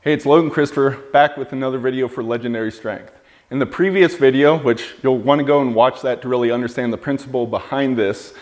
Hey, it's Logan Christopher, back with another video for Legendary Strength. In the previous video, which you'll want to go and watch that to really understand the principle behind this,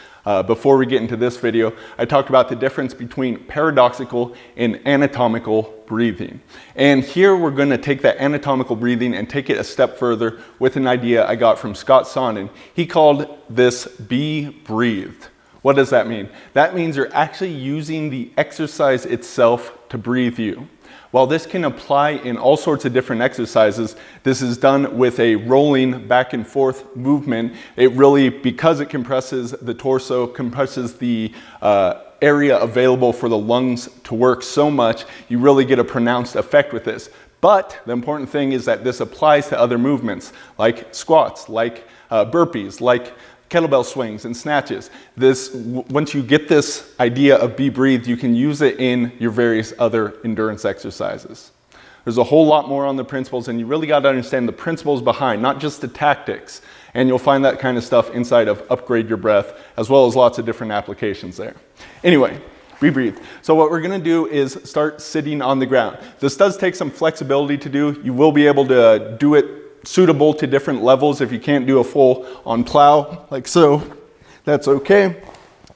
before we get into this video, I talked about the difference between paradoxical and anatomical breathing. And here we're going to take that anatomical breathing and take it a step further with an idea I got from Scott Sondon. He called this be breathed. What does that mean? That means you're actually using the exercise itself to breathe you. While this can apply in all sorts of different exercises, this is done with a rolling back and forth movement. It really, because it compresses the torso, compresses the area available for the lungs to work so much, you really get a pronounced effect with this. But the important thing is that this applies to other movements, like squats, like burpees, like kettlebell swings and snatches. Once you get this idea of be breathed, you can use it in your various other endurance exercises. There's a whole lot more on the principles, and you really got to understand the principles behind, not just the tactics. And you'll find that kind of stuff inside of Upgrade Your Breath, as well as lots of different applications there. Anyway, be breathed. So what we're going to do is start sitting on the ground. This does take some flexibility to do. You will be able to do it suitable to different levels. If you can't do a full on plow like so, that's okay.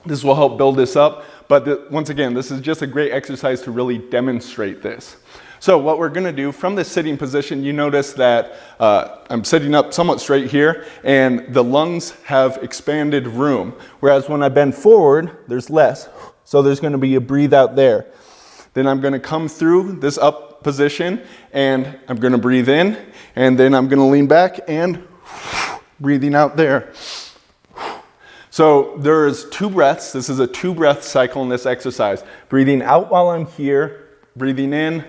This will help build this up. But once again, this is just a great exercise to really demonstrate this. So what we're going to do from this sitting position, you notice that I'm sitting up somewhat straight here, and the lungs have expanded room. Whereas when I bend forward, there's less. So there's going to be a breathe out there. Then I'm going to come through this up position, and I'm going to breathe in, and then I'm going to lean back and breathing out there. So there's 2 breaths. This is a 2-breath cycle in this exercise. Breathing out while I'm here, breathing in,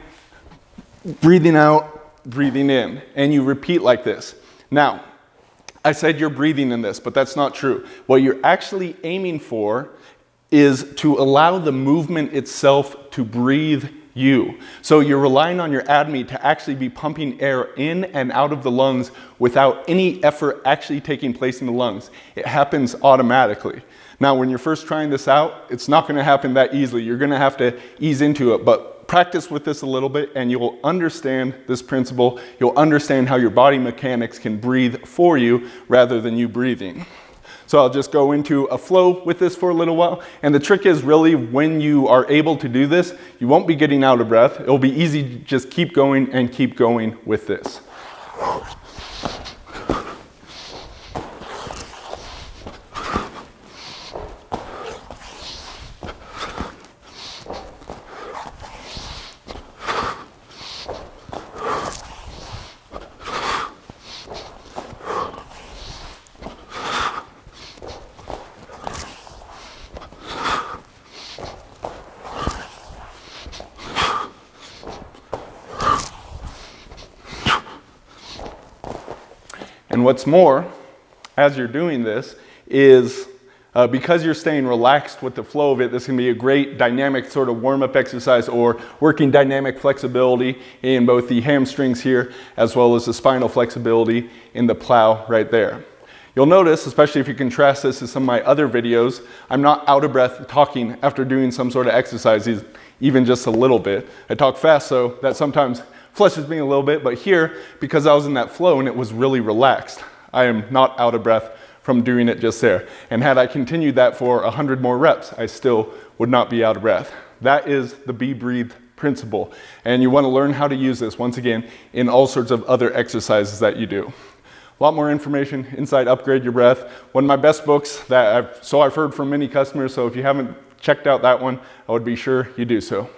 breathing out, breathing in. And you repeat like this. Now, I said you're breathing in this, but that's not true. What you're actually aiming for is to allow the movement itself to breathe you. So you're relying on your abdomen to actually be pumping air in and out of the lungs without any effort actually taking place in the lungs. It happens automatically. Now, when you're first trying this out, it's not going to happen that easily. You're going to have to ease into it, but practice with this a little bit and you'll understand this principle. You'll understand how your body mechanics can breathe for you rather than you breathing. So I'll just go into a flow with this for a little while. And the trick is really when you are able to do this, you won't be getting out of breath. It'll be easy to just keep going and keep going with this. And what's more, as you're doing this, is because you're staying relaxed with the flow of it, this can be a great dynamic sort of warm-up exercise or working dynamic flexibility in both the hamstrings here as well as the spinal flexibility in the plow right there. You'll notice, especially if you contrast this to some of my other videos, I'm not out of breath talking after doing some sort of exercise, even just a little bit. I talk fast so that sometimes flushes me a little bit, but here, because I was in that flow and it was really relaxed, I am not out of breath from doing it just there. And had I continued that for 100 more reps, I still would not be out of breath. That is the be breathed principle. And you want to learn how to use this, once again, in all sorts of other exercises that you do. A lot more information inside Upgrade Your Breath. One of my best books that I've heard from many customers, so if you haven't checked out that one, I would be sure you do so.